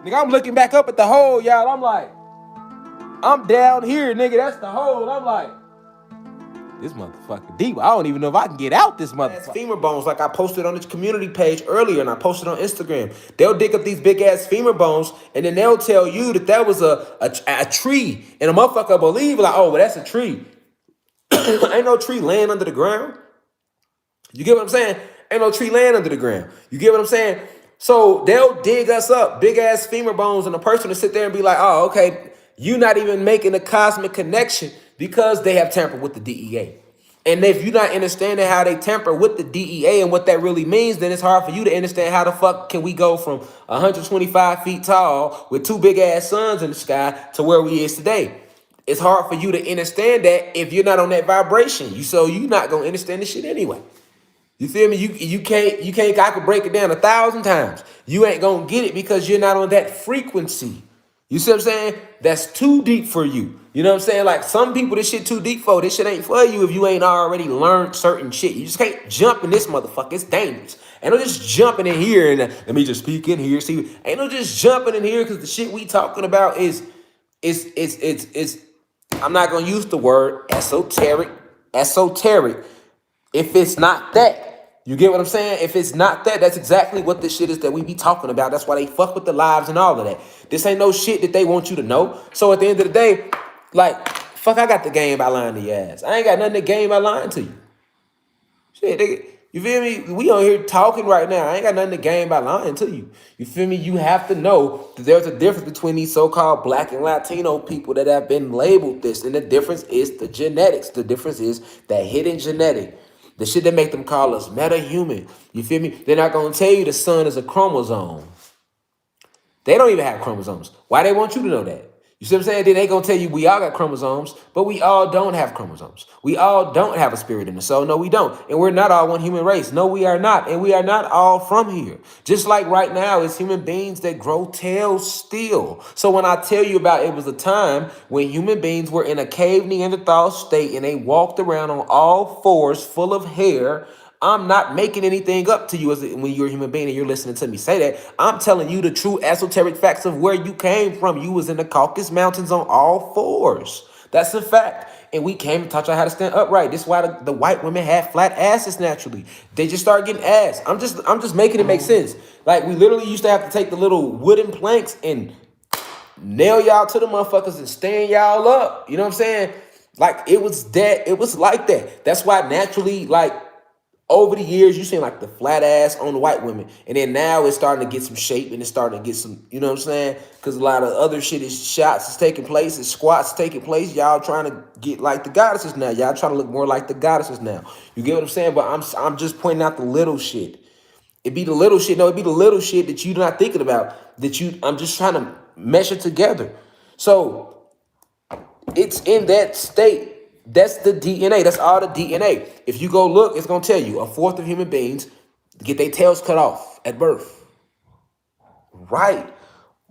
Nigga, I'm looking back up at the hole, y'all. I'm like, I'm down here, nigga. That's the hole. I'm like, this motherfucker deep. I don't even know if I can get out this motherfucker. Femur bones, like I posted on this community page earlier, and I posted on Instagram. They'll dig up these big ass femur bones, and then they'll tell you that was a tree, and a motherfucker believe like, oh, well, that's a tree. Ain't no tree laying under the ground. You get what I'm saying? Ain't no tree laying under the ground. You get what I'm saying? So they'll dig us up, big ass femur bones, and a person to sit there and be like, oh, okay, you not even making a cosmic connection because they have tampered with the DEA. And if you're not understanding how they tamper with the DEA and what that really means, then it's hard for you to understand how the fuck can we go from 125 feet tall with two big ass suns in the sky to where we is today. It's hard for you to understand that if you're not on that vibration. So you're not gonna understand this shit anyway. You feel me? You can't. I could break it down 1,000 times. You ain't gonna get it because you're not on that frequency. You see what I'm saying? That's too deep for you. You know what I'm saying? Like some people, this shit too deep for. This shit ain't for you if you ain't already learned certain shit. You just can't jump in this motherfucker. It's dangerous. Ain't no just jumping in here and let me just speak in here. See, ain't no just jumping in here because the shit we talking about is I'm not gonna use the word esoteric. If it's not that, you get what I'm saying? If it's not that, that's exactly what the shit is that we be talking about. That's why they fuck with the lives and all of that. This ain't no shit that they want you to know. So at the end of the day, like, fuck, I got the game by lying to your ass. I ain't got nothing to gain by lying to you. Shit, nigga. You feel me? We on here talking right now. I ain't got nothing to gain by lying to you. You feel me? You have to know that there's a difference between these so-called Black and Latino people that have been labeled this. And the difference is the genetics. The difference is that hidden genetic. The shit that make them call us meta-human. You feel me? They're not going to tell you the sun is a chromosome. They don't even have chromosomes. Why they want you to know that? You see what I'm saying? Then they gonna tell you we all got chromosomes, but we all don't have chromosomes. We all don't have a spirit in the soul. No, we don't. And we're not all one human race. No, we are not. And we are not all from here. Just like right now, it's human beings that grow tails still. So when I tell you about it was a time when human beings were in a cave Neanderthal state and they walked around on all fours full of hair, I'm not making anything up to you when you're a human being and you're listening to me say that. I'm telling you the true esoteric facts of where you came from. You was in the Caucasus Mountains on all fours. That's a fact. And we came and taught you how to stand upright. This is why the white women have flat asses naturally. They just start getting ass. I'm just making it make sense. Like we literally used to have to take the little wooden planks and nail y'all to the motherfuckers and stand y'all up. You know what I'm saying? Like it was like that. That's why naturally, like, over the years, you seen like the flat ass on the white women. And then now it's starting to get some shape and it's starting to get some, you know what I'm saying? Because a lot of other shit is shots is taking place, is squats taking place. Y'all trying to get like the goddesses now. Y'all trying to look more like the goddesses now. You get what I'm saying? But I'm just pointing out the little shit. It be the little shit. No, it be the little shit that you're not thinking about. I'm just trying to mesh it together. So it's in that state. That's the DNA. That's all the DNA. If you go look, it's going to tell you a fourth of human beings get their tails cut off at birth. Right.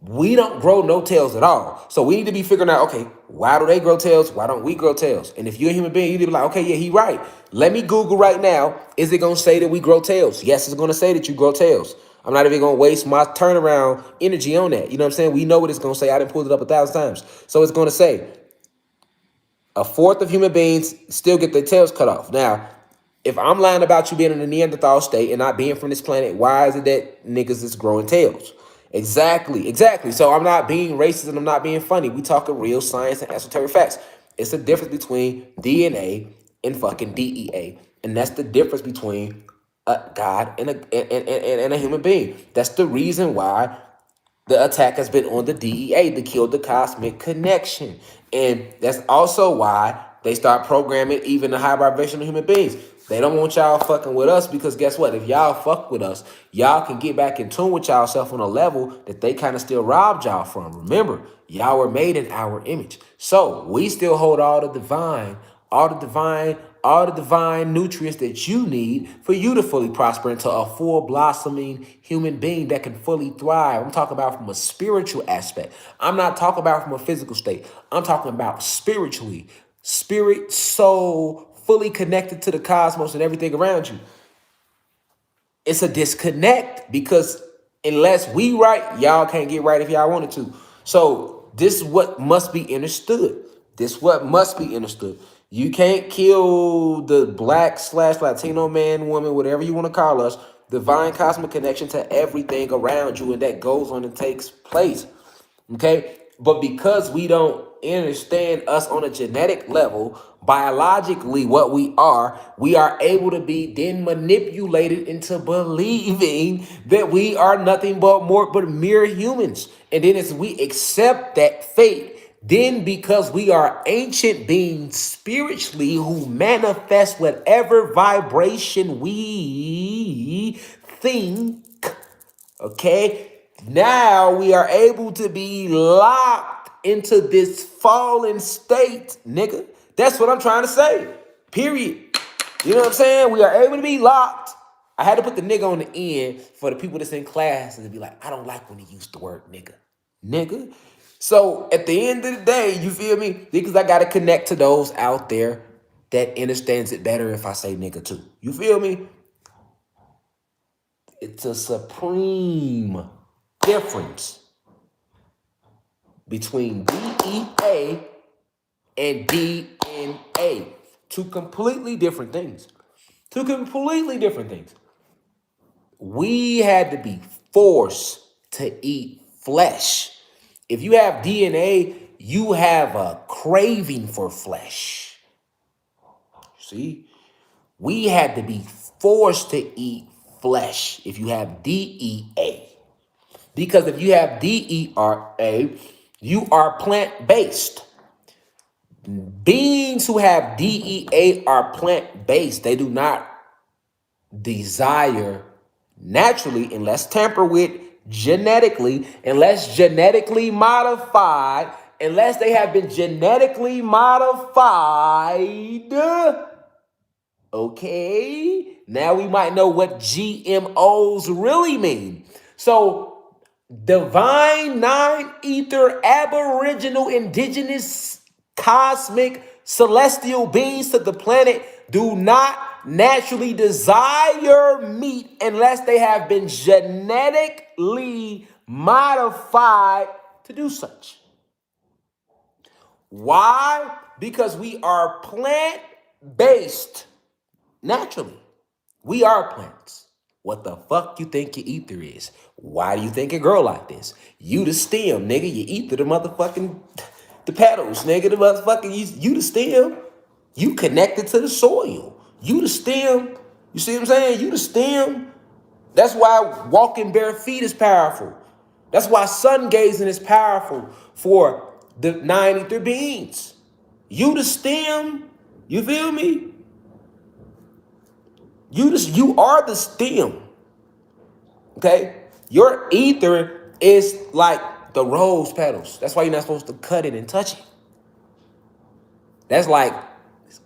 We don't grow no tails at all. So we need to be figuring out, okay, why do they grow tails? Why don't we grow tails? And if you're a human being, you need to be like, okay, yeah, he right. Let me Google right now. Is it going to say that we grow tails? Yes, it's going to say that you grow tails. I'm not even going to waste my turnaround energy on that. You know what I'm saying? We know what it's going to say. I done pulled it up 1,000 times. So it's going to say, a fourth of human beings still get their tails cut off. Now, if I'm lying about you being in the Neanderthal state and not being from this planet, why is it that niggas is growing tails? Exactly. So I'm not being racist and I'm not being funny. We talking real science and esoteric facts. It's the difference between D.N.A. and fucking D.E.A. And that's the difference between a God and a human being. That's the reason why the attack has been on the DEA to kill the cosmic connection. And that's also why they start programming even the high vibrational human beings. They don't want y'all fucking with us because guess what? If y'all fuck with us, y'all can get back in tune with y'all self on a level that they kind of still robbed y'all from. Remember, y'all were made in our image. So we still hold all the divine nutrients that you need for you to fully prosper into a full blossoming human being that can fully thrive. I'm talking about from a spiritual aspect. I'm not talking about from a physical state. I'm talking about spiritually. Spirit, soul, fully connected to the cosmos and everything around you. It's a disconnect because Unless we right, y'all can't get right if y'all wanted to. So this is what must be understood. This what must be understood. You can't kill the black / Latino man, woman, whatever you want to call us, divine cosmic connection to everything around you, and that goes on and takes place. Okay? But because we don't understand us on a genetic level, biologically what we are able to be then manipulated into believing that we are nothing but mere humans. And then as we accept that fate, then because we are ancient beings spiritually who manifest whatever vibration we think, okay, now we are able to be locked into this fallen state, nigga. That's what I'm trying to say. Period. You know what I'm saying? We are able to be locked. I had to put the nigga on the end for the people that's in class and to be like, I don't like when he used the word nigga. Nigga. So at the end of the day, you feel me? Because I got to connect to those out there that understands it better if I say nigga too. You feel me? It's a supreme difference between D.E.A. and D.N.A. Two completely different things. Two completely different things. We had to be forced to eat flesh. If you have D.N.A., you have a craving for flesh. See? We had to be forced to eat flesh if you have D.E.A. Because if you have D.E.A., you are plant-based. Beings who have D.E.A. are plant-based. They do not desire naturally, unless tampered with genetically, unless genetically modified, unless they have been genetically modified. Okay, now we might know what GMOs really mean. So divine, nine-ether, aboriginal, indigenous, cosmic, celestial beings to the planet do not naturally desire meat unless they have been genetically modified to do such. Why? Because we are plant-based naturally. We are plants. What the fuck you think your ether is? Why do you think it grow like this? You the stem, nigga. Your ether the motherfucking, the petals, nigga. The motherfucking, you the stem. You connected to the soil. You the stem. You see what I'm saying? You the stem. That's why walking bare feet is powerful. That's why sun gazing is powerful for the nine ether beings. You the stem. You feel me? You are the stem. Okay? Your ether is like the rose petals. That's why you're not supposed to cut it and touch it. That's like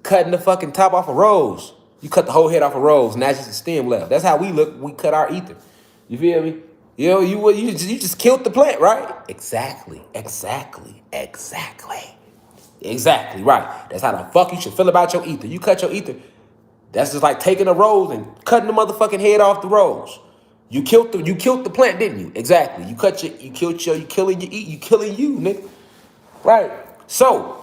cutting the fucking top off a rose. You cut the whole head off a rose, and that's just the stem left. That's how we look. We cut our ether. You feel me? You know, you just killed the plant, right? Exactly. Right. That's how the fuck you should feel about your ether. You cut your ether. That's just like taking a rose and cutting the motherfucking head off the rose. You killed the plant, didn't you? Exactly. You killing you, nigga. Right. So,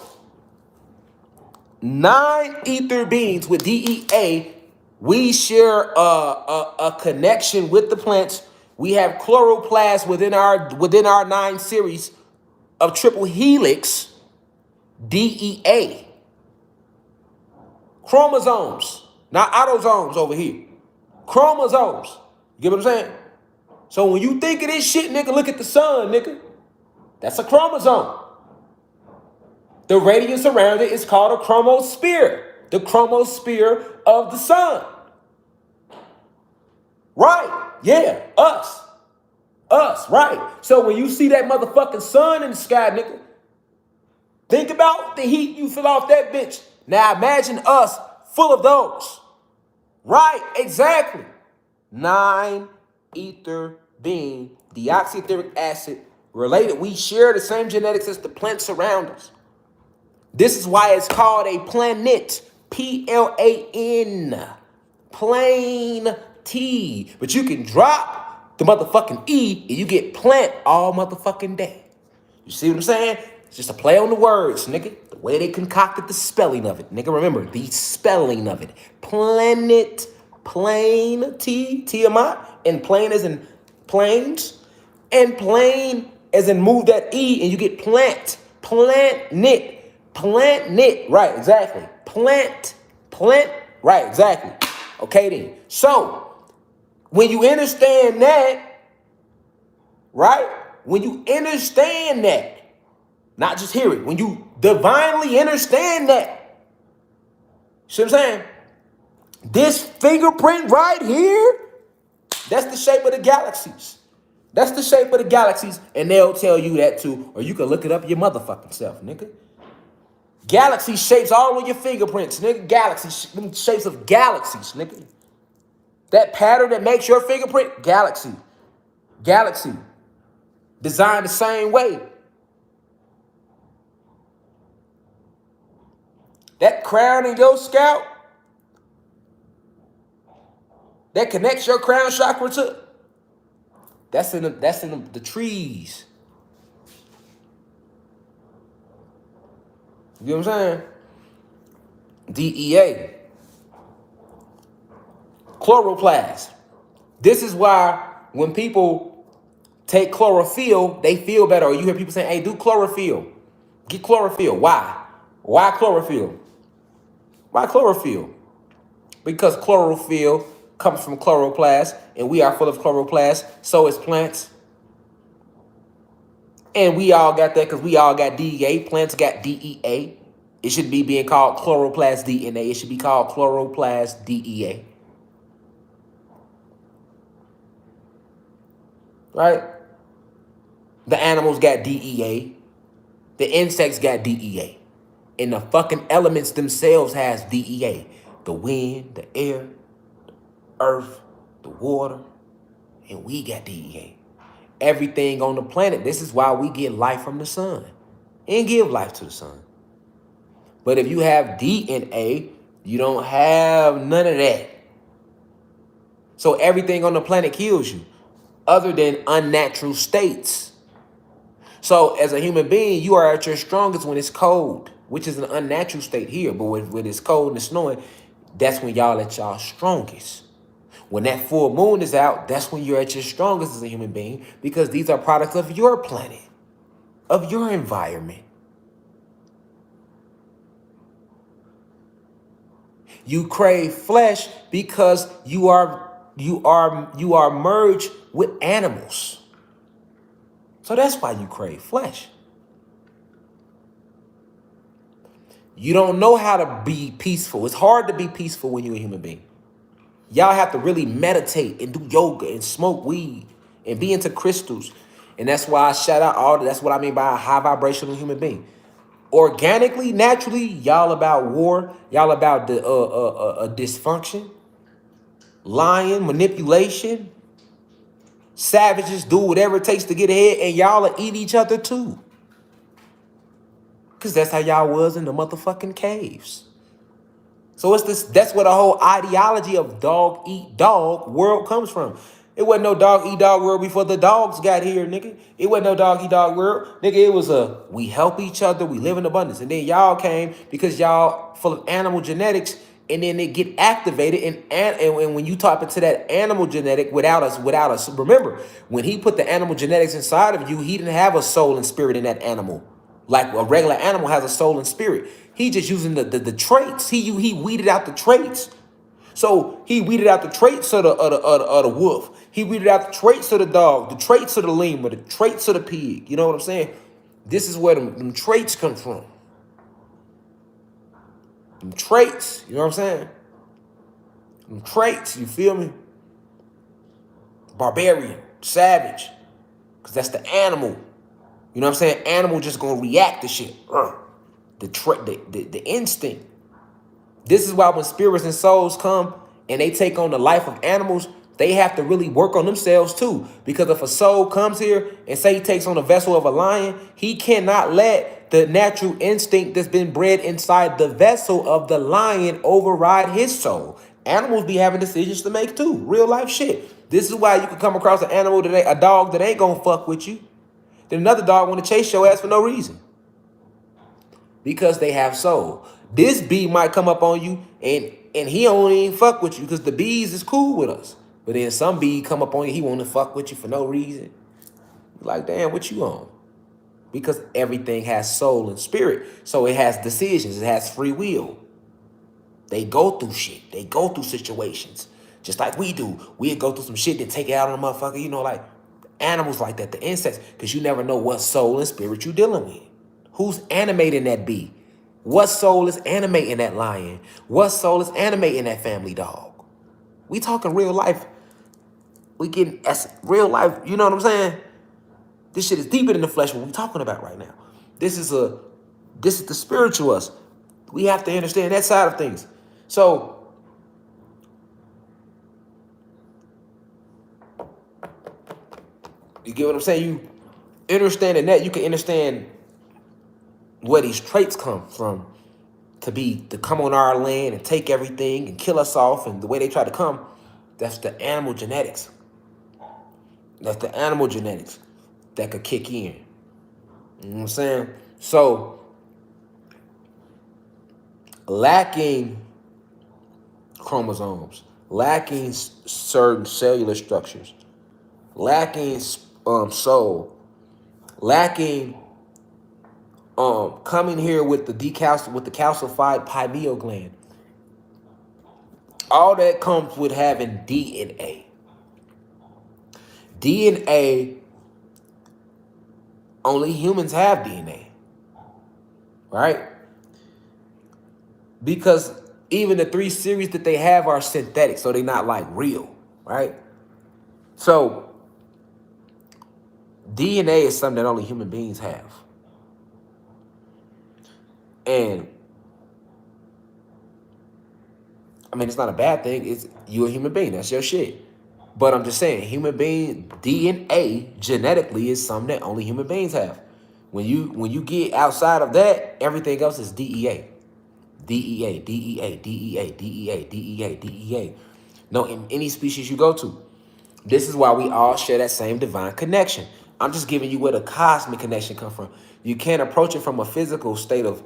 nine ether beings with D.E.A., we share a connection with the plants. We have chloroplasts within our 9 series of triple helix D.E.A. Chromosomes. Not autosomes over here. Chromosomes. You get what I'm saying? So when you think of this shit, nigga, look at the sun, nigga. That's a chromosome. The radius around it is called a chromosphere. The chromosphere of the sun. Right. Yeah. Us. Right. So when you see that motherfucking sun in the sky, nigga, think about the heat you feel off that bitch. Now imagine us full of those. Right, exactly. 9 ether being deoxyetheric acid related. We share the same genetics as the plants around us. This is why it's called a planet. Plan. Plain T. But you can drop the motherfucking E, and you get plant all motherfucking day. You see what I'm saying? It's just a play on the words, nigga. The way they concocted the spelling of it. Nigga, remember, the spelling of it. Planet, plane, T-M-I, and plane as in planes, and plane as in move that E, and you get plant, planet, right, exactly. Plant, right, exactly. Okay then. So, when you understand that, right? When you understand that, not just hear it, when you divinely understand that, see what I'm saying? This fingerprint right here, that's the shape of the galaxies. That's the shape of the galaxies, and they'll tell you that too, or you can look it up your motherfucking self, nigga. Galaxy shapes all on your fingerprints, nigga. Them shapes of galaxies, nigga. That pattern that makes your fingerprint, galaxy. Designed the same way. That crown in your scalp, that connects your crown chakra to, that's in the trees. You know what I'm saying? D.E.A. Chloroplast. This is why when people take chlorophyll, they feel better. Or you hear people saying, hey, do chlorophyll. Get chlorophyll. Why? Why chlorophyll? Why chlorophyll? Because chlorophyll comes from chloroplast, and we are full of chloroplast. So is plants. And we all got that because we all got D.E.A. Plants got D.E.A. It should be being called chloroplast D.N.A. It should be called chloroplast D.E.A. Right? The animals got D.E.A. The insects got D.E.A. And the fucking elements themselves has D.E.A. The wind, the air, the earth, the water, and we got D.E.A. Everything on the planet. This is why we get life from the sun and give life to the sun. But if you have D.N.A., you don't have none of that. So everything on the planet kills you other than unnatural states. So as a human being, you are at your strongest when it's cold, which is an unnatural state here. But when it's cold and it's snowing, that's when y'all at y'all strongest. When that full moon is out, that's when you're at your strongest as a human being, because these are products of your planet, of your environment. You crave flesh because you are merged with animals. So that's why you crave flesh. You don't know how to be peaceful. It's hard to be peaceful when you're a human being. Y'all have to really meditate and do yoga and smoke weed and be into crystals. And that's why I shout out all that. That's what I mean by a high vibrational human being. Organically, naturally, y'all about war. Y'all about the dysfunction, lying, manipulation. Savages do whatever it takes to get ahead, and y'all will eat each other too. Because that's how y'all was in the motherfucking caves. So it's this. That's where the whole ideology of dog eat dog world comes from. It wasn't no dog eat dog world before the dogs got here, nigga. It wasn't no dog eat dog world, nigga. It was we help each other, we live in abundance. And then y'all came because y'all full of animal genetics, and then they get activated. And when you tap into that animal genetic without us, remember, when he put the animal genetics inside of you, he didn't have a soul and spirit in that animal. Like a regular animal has a soul and spirit. He just using the traits. He weeded out the traits. So he weeded out the traits of the wolf. He weeded out the traits of the dog, the traits of the lemur, the traits of the pig. You know what I'm saying? This is where them traits come from. Them traits, you know what I'm saying? Them traits, you feel me? Barbarian, savage, because that's the animal. You know what I'm saying? Animal just gonna react to shit. The instinct. This is why when spirits and souls come and they take on the life of animals, they have to really work on themselves too. Because if a soul comes here and say he takes on a vessel of a lion, he cannot let the natural instinct that's been bred inside the vessel of the lion override his soul. Animals be having decisions to make too. Real life shit. This is why you can come across an animal a dog that ain't gonna fuck with you. Then another dog want to chase your ass for no reason. Because they have soul. This bee might come up on you and he don't even fuck with you because the bees is cool with us. But then some bee come up on you, he want to fuck with you for no reason. Like, damn, what you on? Because everything has soul and spirit. So it has decisions. It has free will. They go through shit. They go through situations. Just like we do. We'd go through some shit and take it out on a motherfucker. You know, like animals like that, the insects. Because you never know what soul and spirit you dealing with. Who's animating that bee? What soul is animating that lion? What soul is animating that family dog? We talking real life. We getting real life, you know what I'm saying? This shit is deeper than the flesh what we talking about right now. This is the spiritual us. We have to understand that side of things. So you get what I'm saying? You understanding that, you can understand where these traits come from to come on our land and take everything and kill us off, and the way they try to come, that's the animal genetics. That's the animal genetics that could kick in. You know what I'm saying? So lacking chromosomes, lacking certain cellular structures, lacking soul, lacking coming here with the calcified pineal gland. All that comes with having DNA. DNA, only humans have DNA, right? Because even the 3 series that they have are synthetic, so they're not like real, right? So DNA is something that only human beings have. And I mean, it's not a bad thing. It's you're a human being. That's your shit. But I'm just saying, human being DNA genetically is something that only human beings have. When you get outside of that, everything else is D.E.A. D.E.A. D.E.A. D.E.A. D.E.A. D.E.A. D.E.A. No, in any species you go to. This is why we all share that same divine connection. I'm just giving you where the cosmic connection comes from. You can't approach it from a physical state of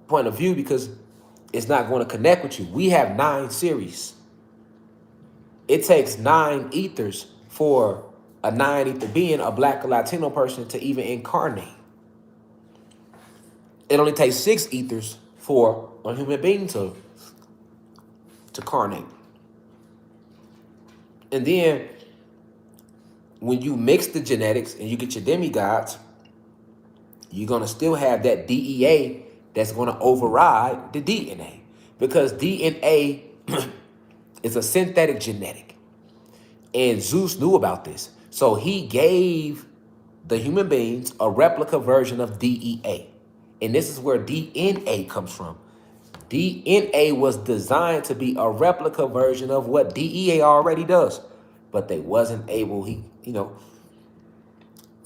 point of view because it's not going to connect with you. We have 9 series. It takes 9 ethers for a 9 ether being, a black or Latino person, to even incarnate. It only takes 6 ethers for a human being to carnate. And then when you mix the genetics and you get your demigods, you're going to still have that DEA that's going to override the DNA, because DNA is a synthetic genetic. And Zeus knew about this. So he gave the human beings a replica version of DEA. And this is where D.N.A. comes from. D.N.A. was designed to be a replica version of what D.E.A. already does. But they wasn't able,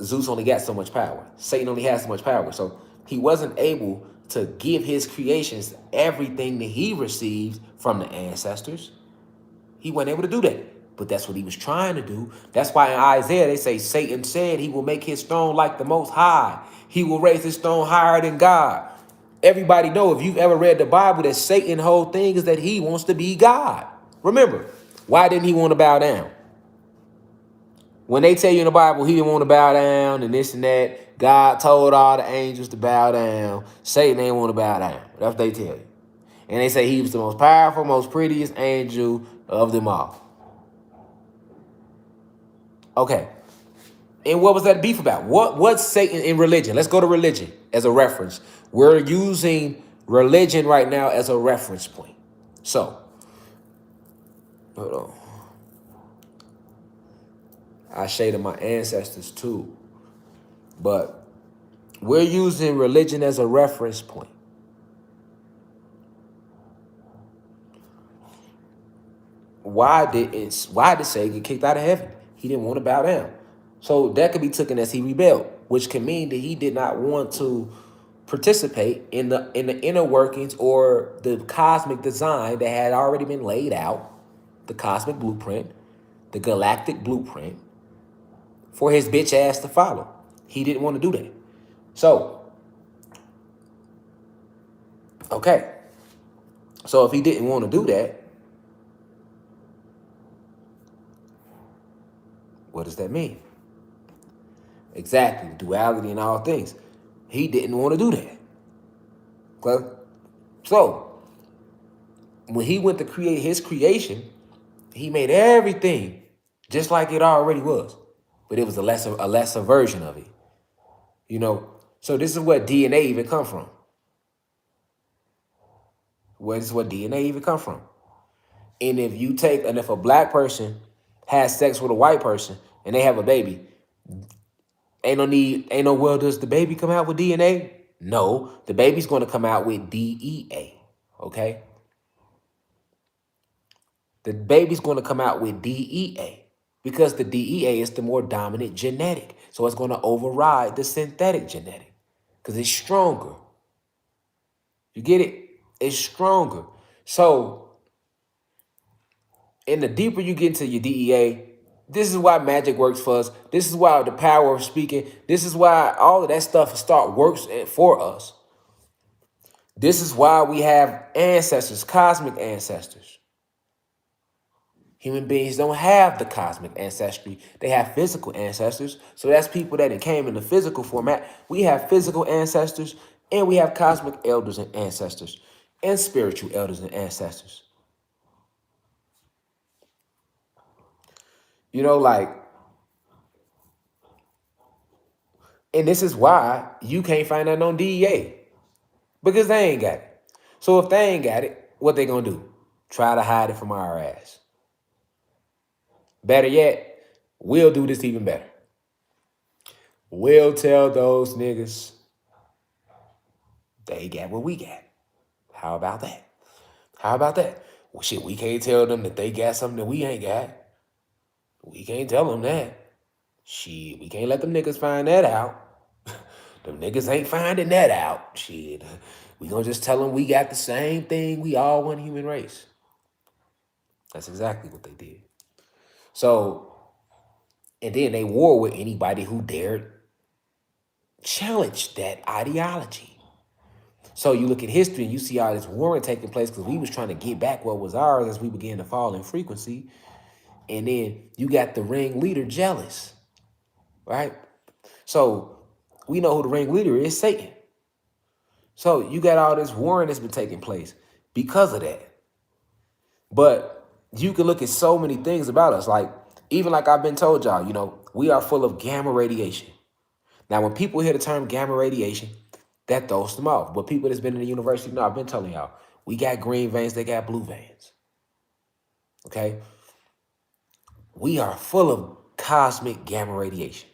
Zeus only got so much power. Satan only has so much power. So he wasn't able to give his creations everything that he received from the ancestors. He wasn't able to do that. But that's what he was trying to do. That's why in Isaiah they say Satan said he will make his throne like the Most High. He will raise his throne higher than God. Everybody know, if you've ever read the Bible, that Satan's whole thing is that he wants to be God. Remember, why didn't he want to bow down? When they tell you in the Bible he didn't want to bow down and this and that, God told all the angels to bow down. Satan ain't want to bow down. That's what they tell you. And they say he was the most powerful, most prettiest angel of them all. Okay. And what was that beef about? What's Satan in religion? Let's go to religion as a reference. We're using religion right now as a reference point. So, hold on. I shaded my ancestors too. But we're using religion as a reference point. Why did Satan get kicked out of heaven? He didn't want to bow down. So that could be taken as he rebelled, which can mean that he did not want to participate in the inner workings or the cosmic design that had already been laid out, the cosmic blueprint, the galactic blueprint for his bitch ass to follow. He didn't want to do that. So, okay. So if he didn't want to do that, what does that mean? Exactly, duality in all things. He didn't want to do that. Okay? So, when he went to create his creation, he made everything just like it already was. But it was a lesser version of it. You know? So this is where D.N.A. even come from. This is where D.N.A. even come from. And if a black person has sex with a white person and they have a baby, ain't no well, does the baby come out with D.N.A.? No, the baby's going to come out with D.E.A. Okay? The baby's going to come out with D.E.A. because the D.E.A. is the more dominant genetic. So it's going to override the synthetic genetic because it's stronger. You get it? It's stronger. So, and the deeper you get into your D.E.A., this is why magic works for us. This is why the power of speaking. This is why all of that stuff works for us. This is why we have ancestors, cosmic ancestors. Human beings don't have the cosmic ancestry. They have physical ancestors. So that's people that came in the physical format. We have physical ancestors and we have cosmic elders and ancestors and spiritual elders and ancestors. You know, like, and this is why you can't find that on D.E.A. because they ain't got it. So if they ain't got it, what they gonna do? Try to hide it from our ass. Better yet, we'll do this even better. We'll tell those niggas they got what we got. How about that? How about that? Well, shit, we can't tell them that they got something that we ain't got. We can't tell them that. Shit, we can't let them niggas find that out. Them niggas ain't finding that out. Shit, we gonna just tell them we got the same thing. We all one human race. That's exactly what they did. So, and then they war with anybody who dared challenge that ideology. So you look at history and you see all this warring taking place because we was trying to get back what was ours as we began to fall in frequency. And then you got the ringleader jealous, right? So we know who the ringleader is, Satan. So you got all this warring that's been taking place because of that. But you can look at so many things about us. Like, even like I've been told y'all, you know, we are full of gamma radiation. Now, when people hear the term gamma radiation, that throws them off. But people that's been in the university know, I've been telling y'all, we got green veins, they got blue veins. Okay? We are full of cosmic gamma radiation.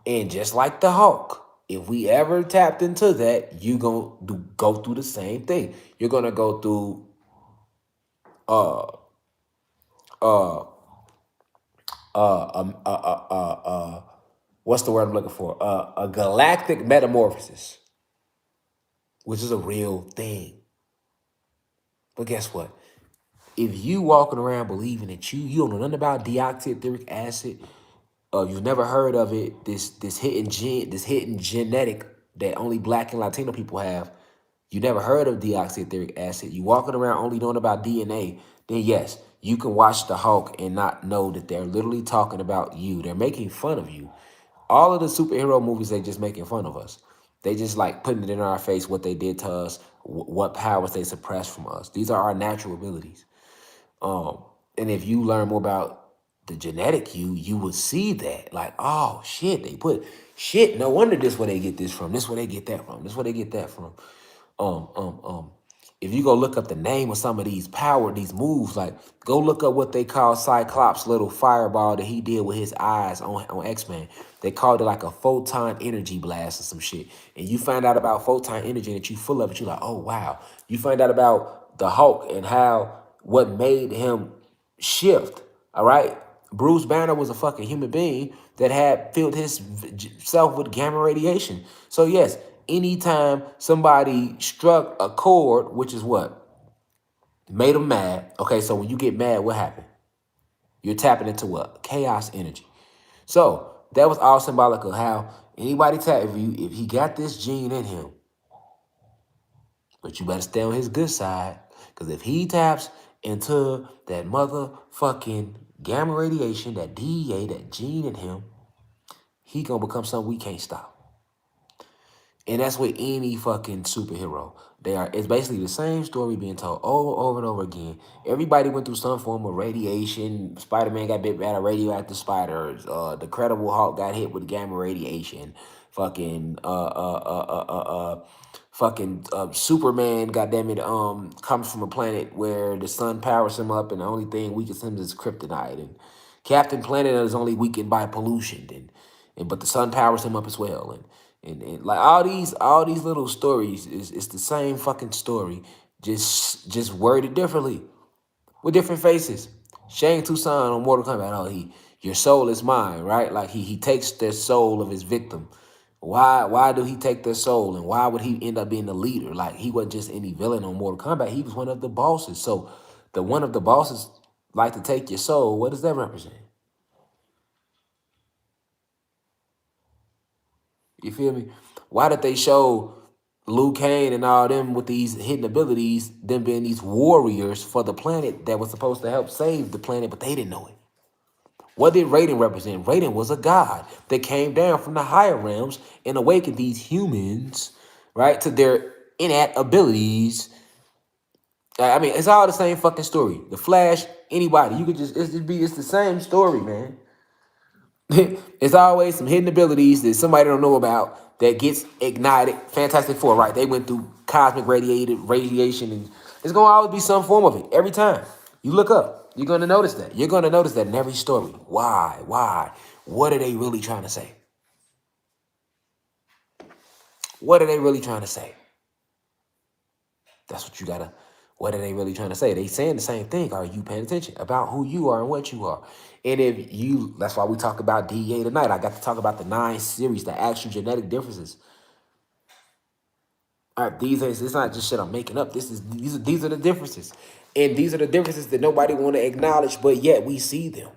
And just like the Hulk, if we ever tapped into that, you gonna go through the same thing. You're gonna go through what's the word I'm looking for? A galactic metamorphosis, which is a real thing. But guess what? If you walking around believing that you don't know nothing about deoxyetheric acid, you've never heard of it, this hidden genetic that only Black and Latino people have, you never heard of deoxyetheric acid, you walking around only knowing about DNA, then yes, you can watch the Hulk and not know that they're literally talking about you. They're making fun of you. All of the superhero movies, they just making fun of us. They just like putting it in our face what they did to us, what powers they suppressed from us. These are our natural abilities. And if you learn more about the genetic you would see that. Like, oh shit, they put shit. No wonder this where they get this from. This where they get that from. This where they get that from. If you go look up the name of some of these these moves, like go look up what they call Cyclops' little fireball that he did with his eyes on X-Men. They called it like a photon energy blast or some shit. And you find out about photon energy that you full of it. You're like, oh wow. You find out about the Hulk and what made him shift. All right. Bruce Banner was a fucking human being that had filled himself with gamma radiation. So yes, anytime somebody struck a chord, which is what? Made them mad. Okay, so when you get mad, what happened? You're tapping into what? Chaos energy. So that was all symbolic of how anybody tap, if he got this gene in him, but you better stay on his good side. Because if he taps into that motherfucking gamma radiation, that D.E.A, that gene in him, he gonna become something we can't stop. And that's with any fucking superhero. It's basically the same story being told over and over again. Everybody went through some form of radiation. Spider-Man got bit by a radioactive spider. The Incredible Hulk got hit with gamma radiation. Fucking Superman, goddammit, comes from a planet where the sun powers him up and the only thing weakens him is kryptonite. And Captain Planet is only weakened by pollution. But the sun powers him up as well. And like all these little stories it's the same fucking story, just worded differently with different faces. Shang Tsung on Mortal Kombat, your soul is mine, right? Like he takes the soul of his victim. Why do he take their soul, and why would he end up being the leader? Like he wasn't just any villain on Mortal Kombat, he was one of the bosses. So the one of the bosses like to take your soul. What does that represent? You feel me? Why did they show Liu Kang and all them with these hidden abilities, them being these warriors for the planet that was supposed to help save the planet, but they didn't know it? What did Raiden represent? Raiden was a god that came down from the higher realms and awakened these humans, right, to their innate abilities. I mean, it's all the same fucking story. The Flash, anybody, you could it's the same story, man. It's always some hidden abilities that somebody don't know about that gets ignited. Fantastic Four, right? They went through cosmic radiation, and it's gonna always be some form of it every time. You look up, you're gonna notice that. You're gonna notice that in every story. Why? Why? What are they really trying to say? What are they really trying to say? That's what you gotta. What are they really trying to say? They saying the same thing. Are you paying attention about who you are and what you are? And if you, that's why we talk about D.E.A tonight. I got to talk about the 9 series, the actual genetic differences. All right, it's not just shit I'm making up. These are the differences, and these are the differences that nobody want to acknowledge, but yet we see them.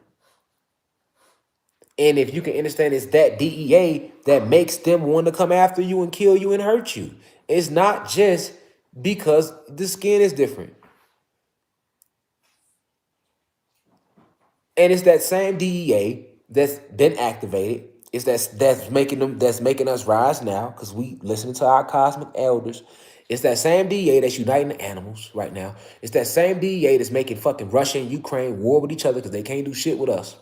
And if you can understand, it's that D.E.A that makes them want to come after you and kill you and hurt you. It's not just because the skin is different. And it's that same DEA that's been activated. It's that's making us rise now because we listening to our cosmic elders. It's that same DEA that's uniting the animals right now. It's that same DEA that's making fucking Russia and Ukraine war with each other because they can't do shit with us.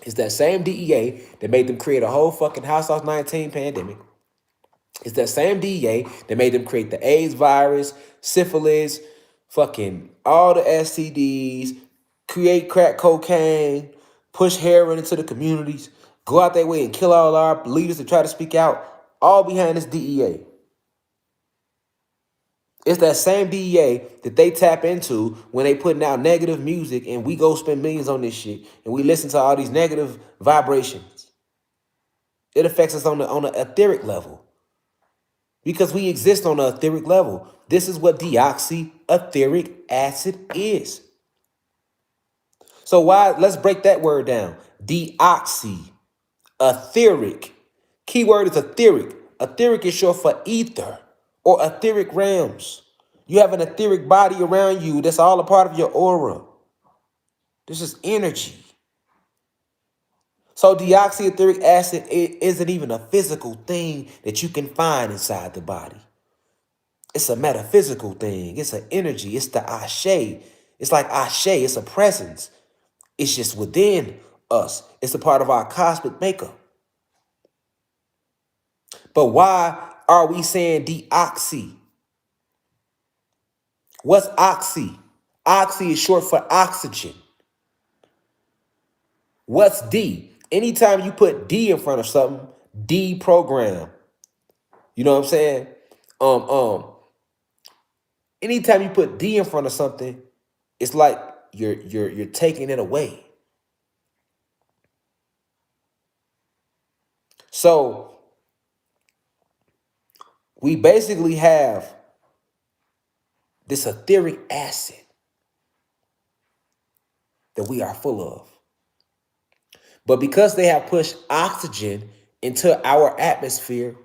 It's that same DEA that made them create a whole fucking House of 19 pandemic. It's that same DEA that made them create the AIDS virus, syphilis, fucking all the STDs, create crack cocaine, push heroin into the communities, go out their way and kill all our leaders that try to speak out, all behind this DEA. It's that same DEA that they tap into when they putting out negative music and we go spend millions on this shit and we listen to all these negative vibrations. It affects us on the etheric level. Because we exist on an etheric level. This is what deoxyetheric acid is. So let's break that word down. Deoxy, etheric. Keyword is etheric. Etheric is short for ether or etheric realms. You have an etheric body around you that's all a part of your aura. This is energy. So deoxyetheric acid isn't even a physical thing that you can find inside the body. It's a metaphysical thing. It's an energy. It's the ashe. It's like ashe. It's a presence. It's just within us. It's a part of our cosmic makeup. But why are we saying deoxy? What's oxy? Oxy is short for oxygen. What's D? Anytime you put D in front of something, deprogram. You know what I'm saying? Anytime you put D in front of something, it's like you're taking it away. So We basically have this etheric acid that we are full of. But because they have pushed oxygen into our atmosphere,